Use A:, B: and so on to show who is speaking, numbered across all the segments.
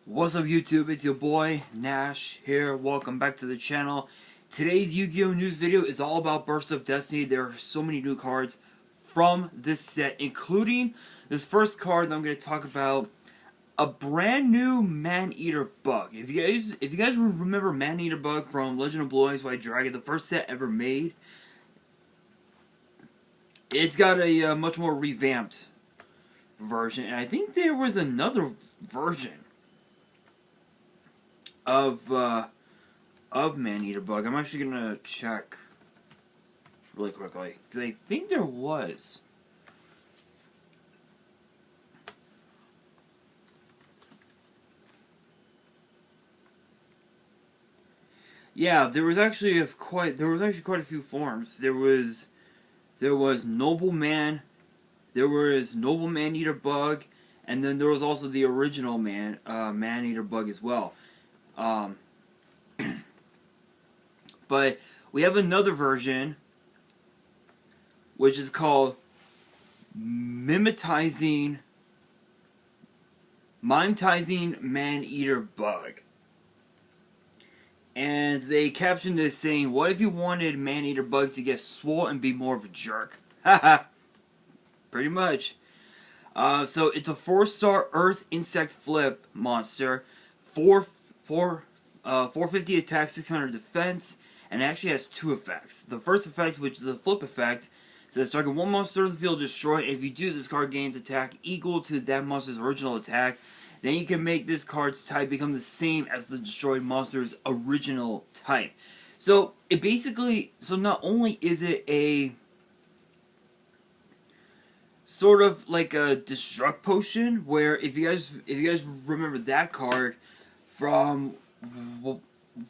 A: What's up YouTube, it's your boy Nash here, welcome back to the channel. Today's Yu-Gi-Oh news video is all about Burst of Destiny. There are so many new cards from this set, including this first card that I'm going to talk about, a brand new Man-Eater Bug. If you guys remember Man-Eater Bug from Legend of Blue Eyes White Dragon, the first set ever made, it's got a much more revamped version, and I think there was another version of Man-Eater Bug. I'm actually gonna check really quickly because I think there was. Yeah, there was actually quite a few forms. There was Noble Man, there was Noble Man-Eater Bug, and then there was also the original Man-Eater Bug as well. But we have another version, which is called Mimetizing Man-Eater Bug. And they captioned it saying, "What if you wanted Man-Eater Bug to get swole and be more of a jerk?" Haha. Pretty much. So it's a 4-star Earth Insect Flip monster, 450 attack, 600 defense, and it actually has two effects. The first effect, which is a flip effect, says target one monster on the field destroyed. If you do, this card gains attack equal to that monster's original attack. Then you can make this card's type become the same as the destroyed monster's original type. So it basically, not only is it a sort of like a destruct potion, where if you guys remember that card from what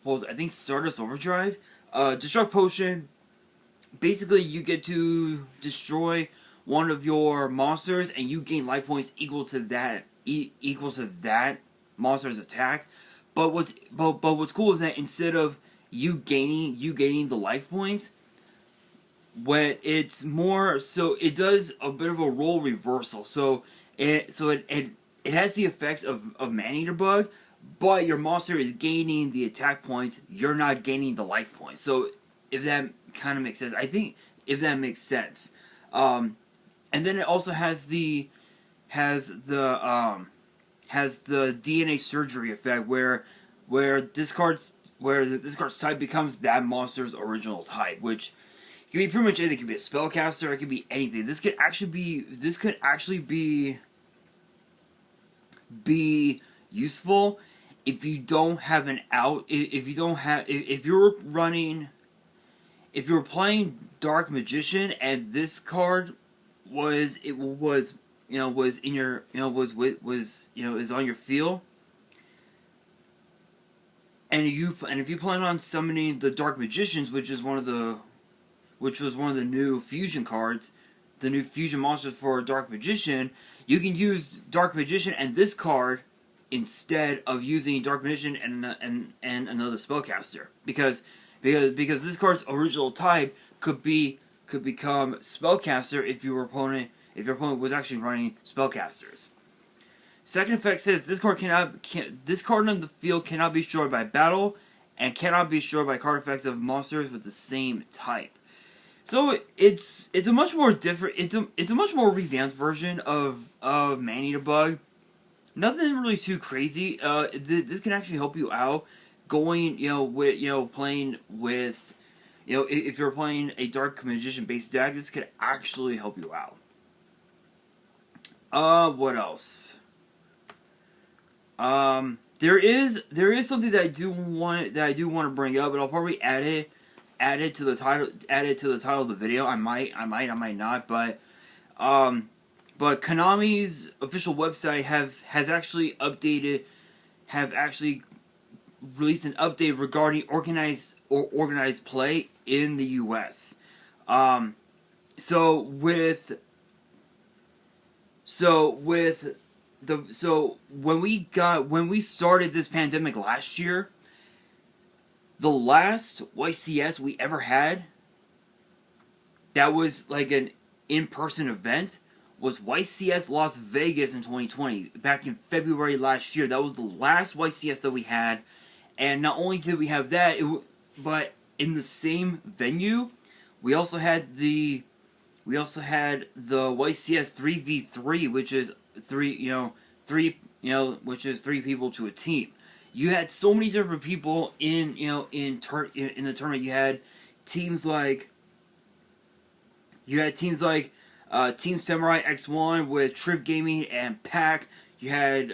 A: was it? I think Stardust Overdrive, destruct potion. Basically, you get to destroy one of your monsters, and you gain life points equal to that monster's attack. But what's cool is that instead of you gaining the life points, when it's more, so it does a bit of a role reversal. So it has the effects of Man-Eater Bug, but your monster is gaining the attack points. You're not gaining the life points. So if that kind of makes sense, I think if that makes sense. And then it also has the DNA surgery effect, where this card's type becomes that monster's original type, which can be pretty much anything. It could be a spellcaster, it could be anything. This could actually be useful if you don't have an out. If you're playing Dark Magician and this card is on your field, and if you plan on summoning the Dark Magicians, which was one of the new fusion cards, the new fusion monsters for Dark Magician, you can use Dark Magician and this card instead of using Dark Magician and another spellcaster, because this card's original type could become spellcaster if your opponent was actually running spellcasters. Second effect says this card on the field cannot be destroyed by battle and cannot be destroyed by card effects of monsters with the same type. So it's a much more revamped version of Man-Eater Bug. Nothing really too crazy. This can actually help you out playing with, if you're playing a Dark Magician based deck, this could actually help you out. What else? There is something that I do want to bring up, but I'll probably add it to the title of the video. I might not, but Konami's official website has actually released an update regarding organized play in the US. So when we started this pandemic last year, the last YCS we ever had that was like an in-person event was YCS Las Vegas in 2020, back in February last year. That was the last YCS that we had, and not only did we have that, but in the same venue, we also had the YCS 3v3, which is which is 3 people to a team. You had so many different people in the tournament. You had teams like Team Samurai X1 with Triv Gaming and Pac. You had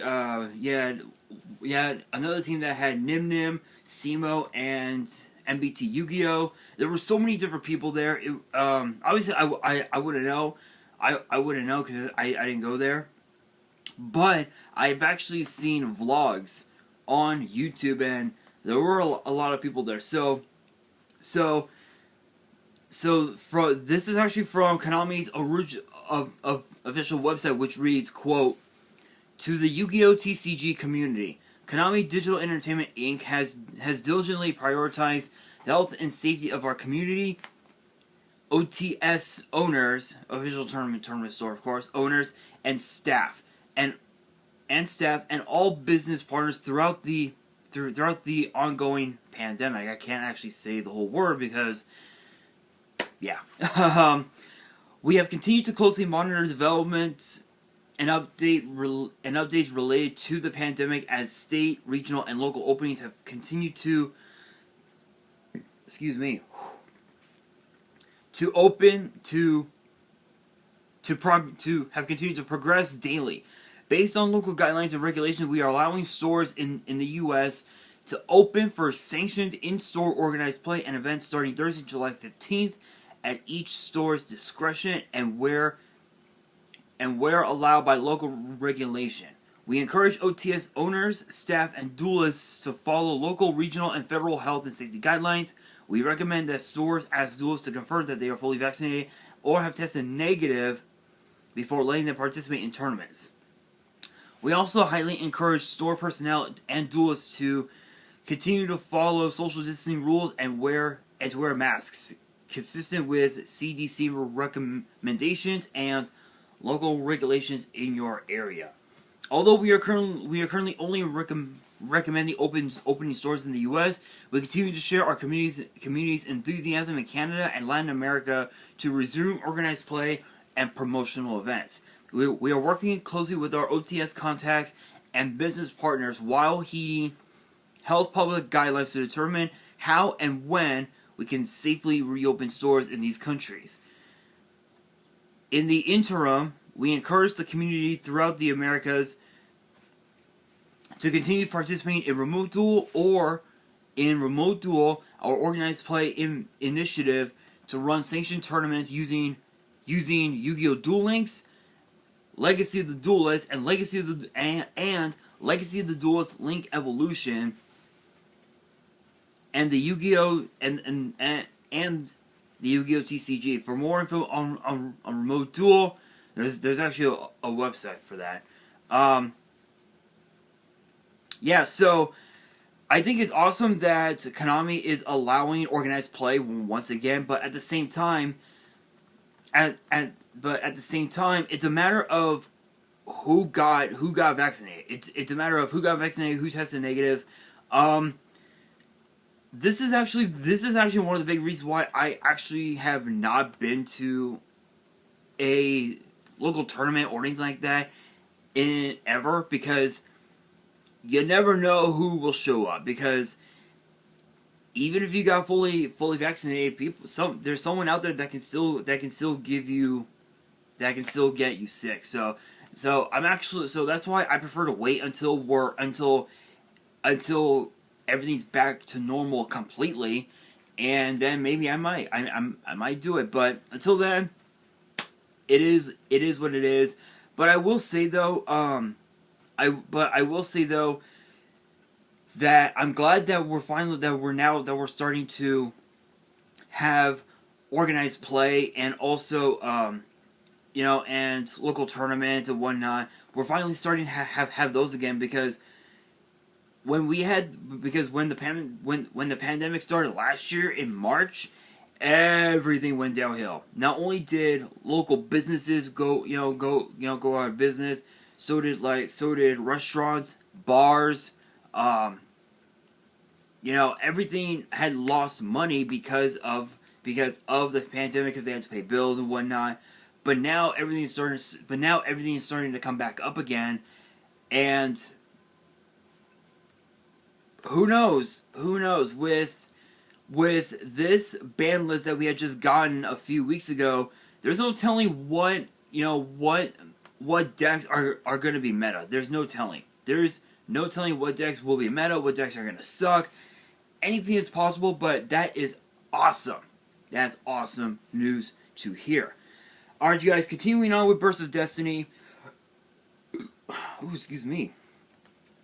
A: another team that had Nim Nim, Simo, and MBT Yu-Gi-Oh. There were so many different people there. Obviously, I wouldn't know. I wouldn't know because I didn't go there. But I've actually seen vlogs on YouTube, and there were a lot of people there. So this is actually from Konami's official website, which reads, quote, "To the Yu-Gi-Oh! TCG community, Konami Digital Entertainment Inc. has diligently prioritized the health and safety of our community, OTS owners, official tournament store, of course, owners, and staff, and all business partners throughout the ongoing pandemic." I can't actually say the whole word because, yeah. We have continued to closely monitor developments and updates related to the pandemic as state, regional, and local openings have continued to have continued to progress daily. Based on local guidelines and regulations, we are allowing stores in the U.S. to open for sanctioned in-store organized play and events starting Thursday, July 15th, at each store's discretion and where allowed by local regulation. We encourage OTS owners, staff, and duelists to follow local, regional, and federal health and safety guidelines. We recommend that stores ask duelists to confirm that they are fully vaccinated or have tested negative before letting them participate in tournaments. We also highly encourage store personnel and duelists to continue to follow social distancing rules and to wear masks, consistent with CDC recommendations and local regulations in your area. Although we are currently only recommending opening stores in the U.S., we continue to share our community's enthusiasm in Canada and Latin America to resume organized play and promotional events. We are working closely with our OTS contacts and business partners while heeding health public guidelines to determine how and when we can safely reopen stores in these countries. In the interim, we encourage the community throughout the Americas to continue participating in Remote Duel or our organized play initiative to run sanctioned tournaments using Yu-Gi-Oh! Duel Links, Legacy of the Duelist, and Legacy of the Duelist Link Evolution, and the Yu-Gi-Oh! and the Yu-Gi-Oh! TCG. For more info on Remote Duel, there's actually a website for that. Yeah, so I think it's awesome that Konami is allowing organized play once again, but at the same time, it's a matter of who got vaccinated. It's a matter of who got vaccinated, who tested negative. This is actually one of the big reasons why I actually have not been to a local tournament or anything like that ever, because you never know who will show up. Because even if you got fully vaccinated, there's someone out there that can still get you sick. So that's why I prefer to wait until everything's back to normal completely, and then maybe I might do it. But until then, it is what it is. But I will say though, that I'm glad that we're starting to have organized play and also and local tournaments and whatnot. We're finally starting to have those again, because when the pandemic started last year in March, everything went downhill. Not only did local businesses go out of business, so did restaurants, bars. Everything had lost money because of the pandemic, because they had to pay bills and whatnot. But now everything's starting to come back up again, and who knows with this ban list that we had just gotten a few weeks ago. There's no telling what decks are going to be meta. There's no telling. There's no telling what decks will be meta, what decks are going to suck. Anything is possible, but that is awesome. That's awesome news to hear. Alright, you guys, continuing on with Burst of Destiny. Ooh, excuse me.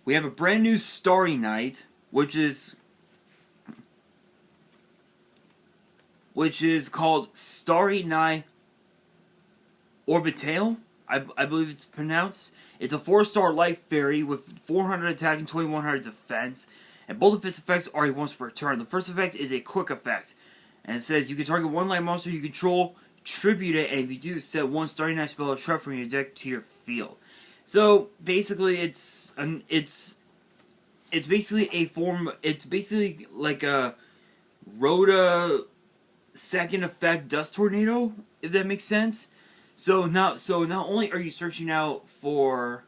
A: We have a brand new Starry Night, which is called Starry Night Orbitail, I believe it's pronounced. It's a 4-star light fairy with 400 attack and 2100 defense, and both of its effects are a once per turn. The first effect is a quick effect, and it says you can target one light monster you control, tribute it, and if you do, set one Starry Night spell or trap from your deck to your field. So basically, it's basically a form. It's basically like a Rhoda second effect Dust Tornado, if that makes sense. So not only are you searching out for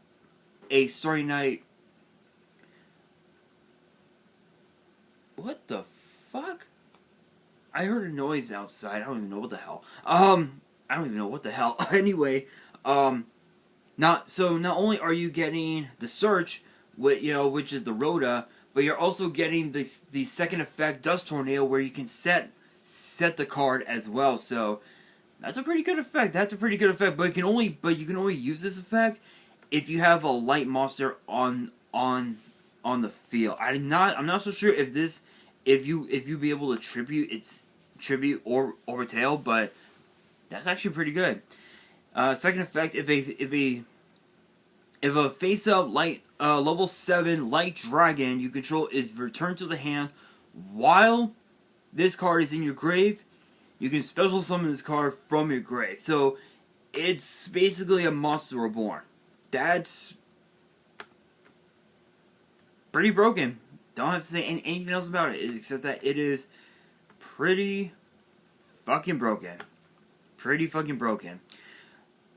A: a Starry Night. What the fuck? I heard a noise outside. I don't even know what the hell. I don't even know what the hell. Anyway, not only are you getting the search, which is the Rhoda, but you're also getting the second effect Dust Tornado, where you can set the card as well. So that's a pretty good effect. But you can only use this effect if you have a light monster on the field. I'm not so sure if you be able to tribute or Orbitail, but that's actually pretty good. Second effect, if a face-up light level 7 light dragon you control is returned to the hand while this card is in your grave, you can special summon this card from your grave. So it's basically a monster reborn. That's pretty broken. Don't have to say anything else about it, except that it is pretty fucking broken.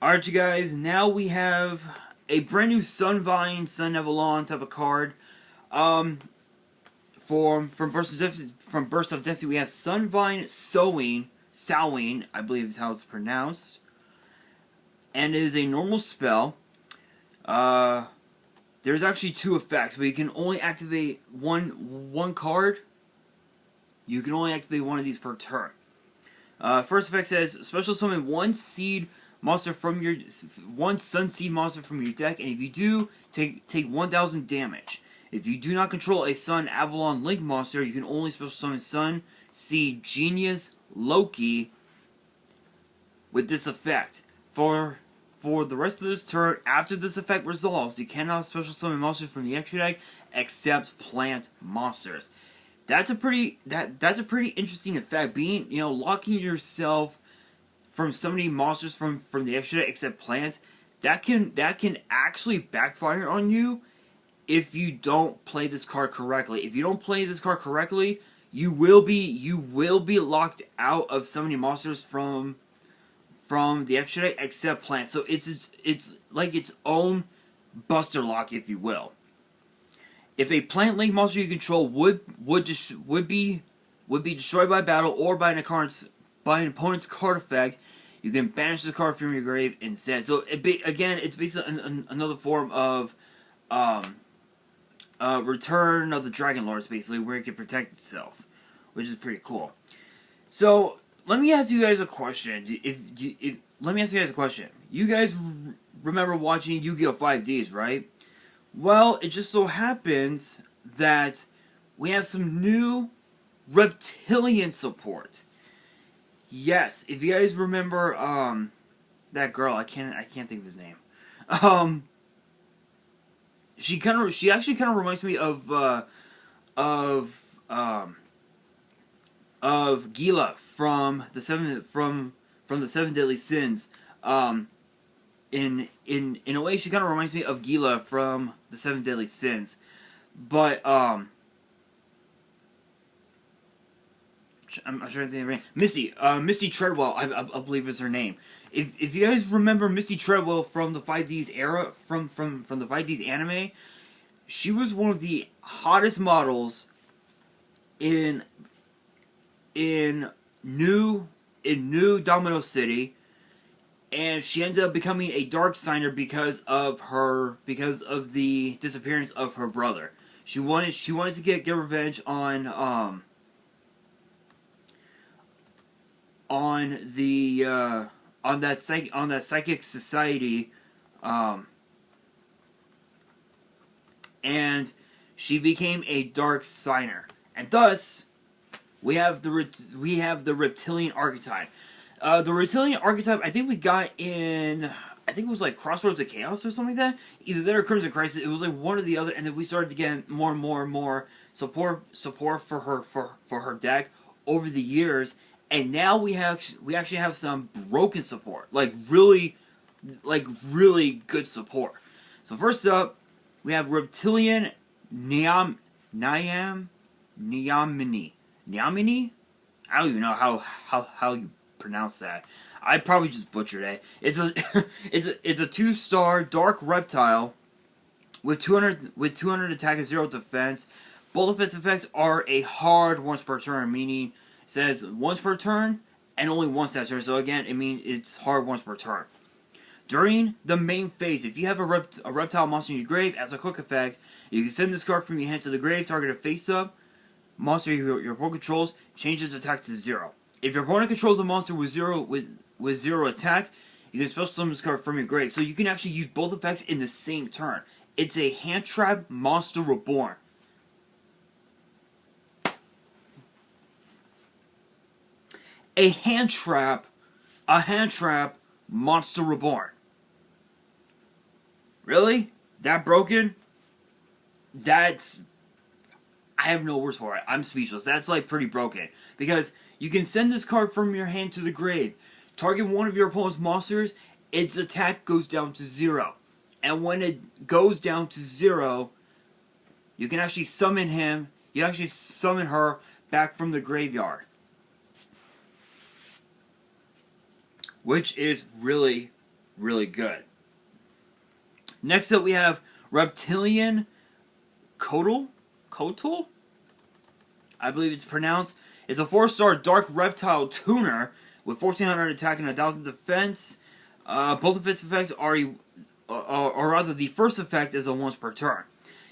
A: Alright, you guys, now we have a brand new Sunvine, Sun Avalon type of card. From Burst of Destiny, we have Sunvine Sowing, I believe is how it's pronounced. And it is a normal spell. There's actually 2 effects, but you can only activate one card. You can only activate one of these per turn. First effect says, special summon one Sun Seed monster from your deck, and if you do, take 1,000 damage. If you do not control a Sun Avalon Link monster, you can only special summon Sun Seed Genius Loki with this effect. For the rest of this turn, after this effect resolves, you cannot special summon monsters from the extra deck except plant monsters. That's a pretty interesting effect. Locking yourself from summoning monsters from the extra deck except plants, that can actually backfire on you if you don't play this card correctly. If you don't play this card correctly, you will be locked out of summoning monsters from the extra deck except plants. So it's like its own Buster Lock, if you will. If a plant link monster you control would be destroyed by battle or by an opponent's card effect, you can banish the card from your grave instead. So it's basically another form of Return of the Dragon Lords, basically, where it can protect itself, which is pretty cool. So let me ask you guys a question. You guys remember watching Yu-Gi-Oh 5Ds, right? Well, it just so happens that we have some new reptilian support. Yes, if you guys remember that girl, I can't think of his name. She actually kind of reminds me of of Gila from the Seven Deadly Sins. In a way, she kind of reminds me of Gila from the Seven Deadly Sins, but I'm trying to think of her name. Misty Treadwell, I believe is her name. If you guys remember Misty Treadwell from the 5Ds era, from the 5Ds anime, she was one of the hottest models in New Domino City, and she ended up becoming a dark signer because of the disappearance of her brother. She wanted to get revenge on that psychic society, and she became a dark signer, and thus we have the reptilian archetype. The reptilian archetype, I think we got in, I think it was like Crossroads of Chaos or something like that. Either there or Crimson Crisis. It was like one or the other, and then we started to get more and more support for her deck over the years. And now we actually have some broken support, like really good support. So first up, we have Reptilian Nyamini. I don't even know how you pronounce that. I probably just butchered it. It's a it's a 2-star dark reptile with 200 attack and 0 defense. Both of its effects are a hard once per turn, meaning it says once per turn and only once that turn. So again, it means it's hard once per turn. During the main phase, if you have a reptile monster in your grave, as a quick effect, you can send this card from your hand to the grave, target a face-up monster your opponent controls, change its attack to 0. If your opponent controls a monster with zero attack, you can special summon this card from your grave. So you can actually use both effects in the same turn. It's a hand trap monster reborn. A hand trap monster reborn. Really? That broken? That's... I have no words for it. I'm speechless. That's like pretty broken. Because you can send this card from your hand to the grave. Target one of your opponent's monsters, its attack goes down to 0. And when it goes down to 0, you can actually summon him, you actually summon her back from the graveyard. Which is really, really good. Next up we have Reptilian Kotal? I believe it's pronounced. It's a 4-star dark reptile tuner with 1400 attack and 1000 defense. Both of its effects are rather the first effect is a once per turn.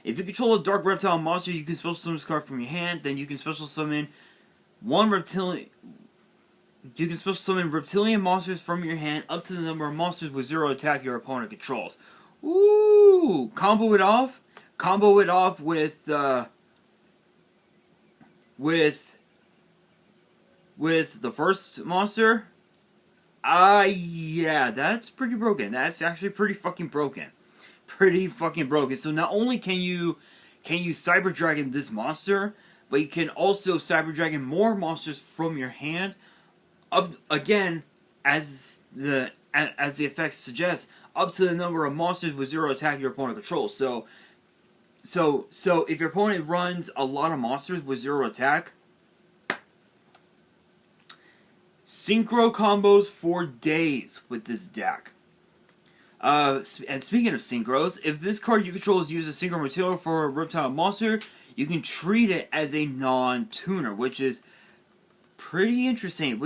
A: If you control a dark reptile monster, you can special summon this card from your hand. Then you can special summon reptilian monsters from your hand up to the number of monsters with 0 attack your opponent controls. Ooh! Combo it off with the first monster. Yeah, that's pretty broken. That's actually pretty fucking broken. So not only can you Cyber Dragon this monster, but you can also Cyber Dragon more monsters from your hand. Up again, as the effect suggests, up to the number of monsters with 0 attack your opponent controls. So if your opponent runs a lot of monsters with 0 attack, synchro combos for days with this deck. And speaking of synchros, if this card you control is used as synchro material for a reptile monster, you can treat it as a non-tuner, which is pretty interesting.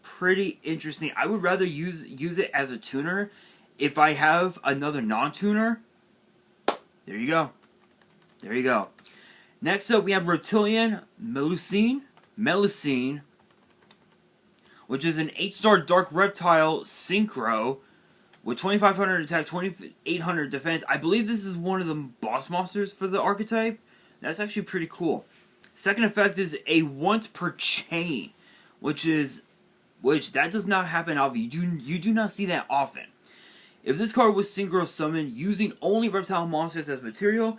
A: Pretty interesting. I would rather use it as a tuner. If I have another non-tuner, there you go. Next up, we have Reptilian Melusine, which is an 8-star dark reptile synchro with 2500 attack, 2800 defense. I believe this is one of the boss monsters for the archetype. That's actually pretty cool. Second effect is a once per chain, which that does not happen often. You do not see that often. If this card was synchro summoned using only reptile monsters as material,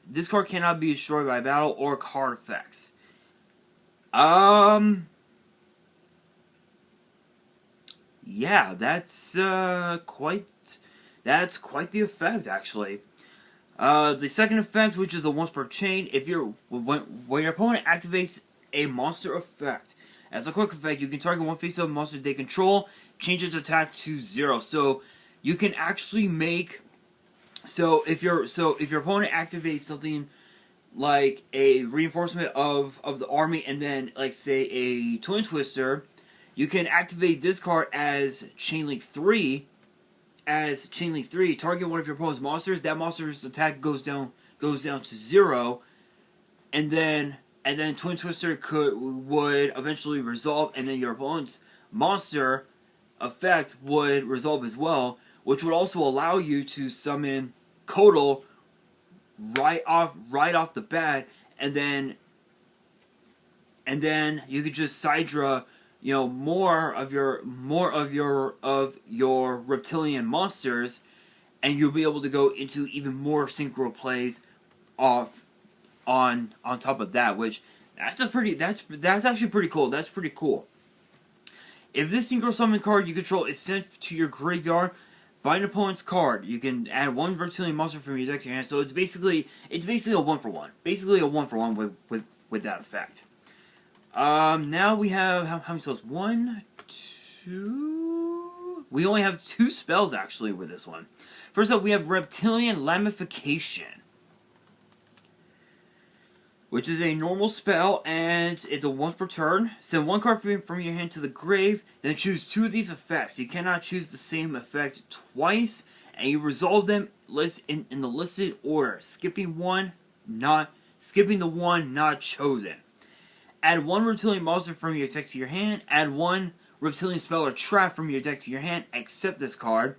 A: this card cannot be destroyed by battle or card effects. Yeah, that's quite the effect, actually. The second effect, which is a once per chain, when your opponent activates a monster effect, as a quick effect, you can target one face-up monster they control, change its attack to 0. So you can actually make if your opponent activates something like a reinforcement of the army, and then like say a Twin Twister, you can activate this card as Chain Link 3. Target one of your opponent's monsters. That monster's attack goes down to 0, and then Twin Twister would eventually resolve, and then your opponent's monster effect would resolve as well, which would also allow you to summon Kotal right off the bat, and then you could just side draw, more of your reptilian monsters, and you'll be able to go into even more synchro plays off on top of that, which that's actually pretty cool. That's pretty cool. If this synchro summon card you control is sent to your graveyard by an opponent's card, you can add one reptilian monster from your deck to your hand. So it's basically a 1-for-1. Basically a 1-for-1 with that effect. Now we have how many spells? 1, 2. We only have 2 spells actually with this one. First up, we have Reptilian Lamification, which is a normal spell, and it's a once per turn. Send one card from your hand to the grave, then choose 2 of these effects. You cannot choose the same effect twice, and you resolve them in the listed order, skipping the one not chosen. Add 1 reptilian monster from your deck to your hand. Add 1 reptilian spell or trap from your deck to your hand, except this card.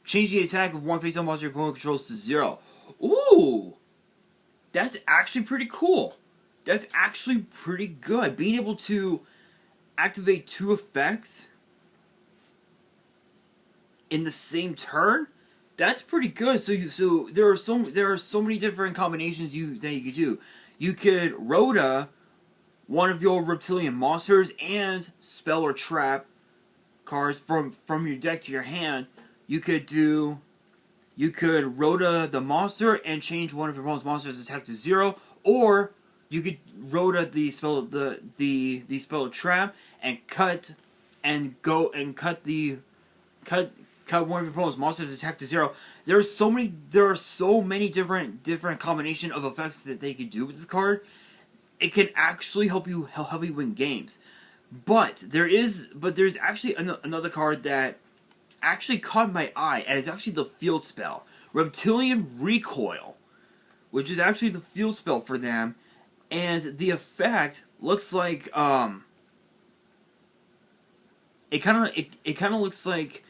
A: Change the attack of one face-up monster your opponent controls to 0. Ooh! That's actually pretty cool. That's actually pretty good. Being able to activate 2 effects in the same turn, that's pretty good. So there are so many different combinations that you could do. You could Rhoda one of your reptilian monsters and spell or trap cards from your deck to your hand. You could Rhoda the monster and change one of your opponent's monsters' attack to 0, or you could Rhoda the spell spell trap and cut one of your opponent's monsters' attack to 0. There are so many different combination of effects that they could do with this card. It can actually help you win games. But there's actually another card that actually caught my eye, and it's actually the field spell, Reptilian Recoil, which is actually the field spell for them, and the effect looks like it kind of looks like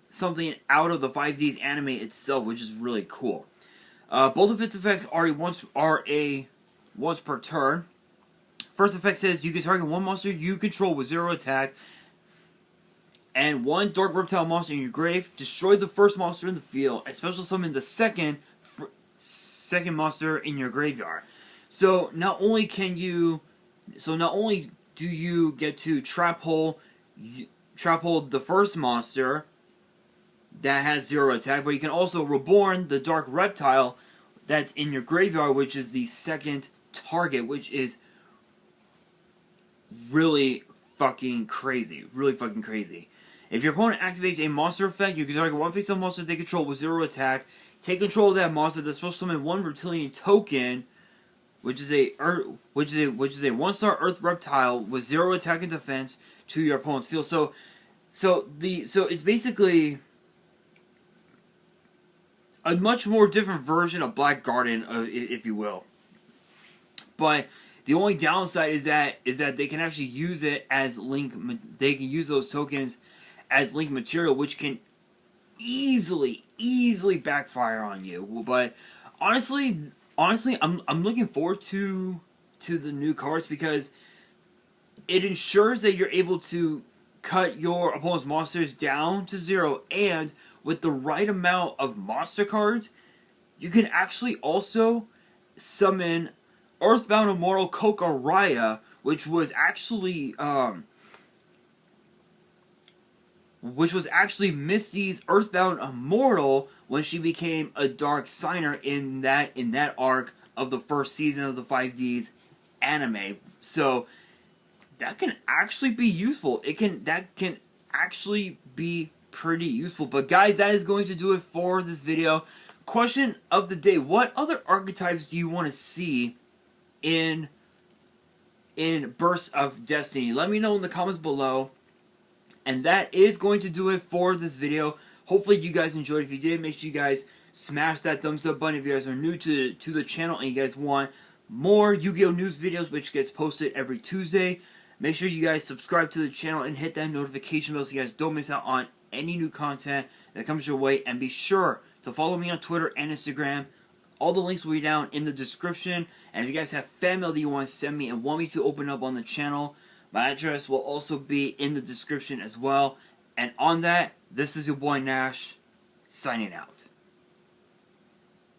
A: something out of the 5D's anime itself, which is really cool. Both of its effects are a once per turn. First effect says you can target one monster you control with 0 attack and 1 dark reptile monster in your grave. Destroy the first monster in the field and special summon the second monster in your graveyard. So not only do you get to trap hold the first monster that has 0 attack, but you can also reborn the dark reptile that's in your graveyard, which is the second target, which is really fucking crazy. If your opponent activates a monster effect, you can target one face-up monster they control with 0 attack. Take control of that monster. That's supposed to summon 1 reptilian token, which is a 1-star Earth reptile with 0 attack and defense to your opponent's field. So it's basically a much more different version of Black Garden, if you will. But the only downside is that they can actually use it as link. They can use those tokens as link material, which can easily backfire on you. But honestly, I'm looking forward to the new cards, because it ensures that you're able to cut your opponent's monsters down to 0, and with the right amount of monster cards, you can actually also summon Earthbound Immortal Kokoraya, which was actually Misty's Earthbound Immortal when she became a Dark Signer in that arc of the first season of the 5Ds anime. So that can actually be useful. That can actually be pretty useful. But guys, that is going to do it for this video. Question of the day: what other archetypes do you want to see in Bursts of Destiny? Let me know in the comments below. And that is going to do it for this video. Hopefully you guys enjoyed. If you did, make sure you guys smash that thumbs up button. If you guys are new to the channel and you guys want more Yu-Gi-Oh news videos, which gets posted every Tuesday, make sure you guys subscribe to the channel and hit that notification bell so you guys don't miss out on any new content that comes your way. And be sure to follow me on Twitter and Instagram. All the links will be down in the description. And if you guys have fan mail that you want to send me and want me to open up on the channel, my address will also be in the description as well. And on that, this is your boy Nash, signing out.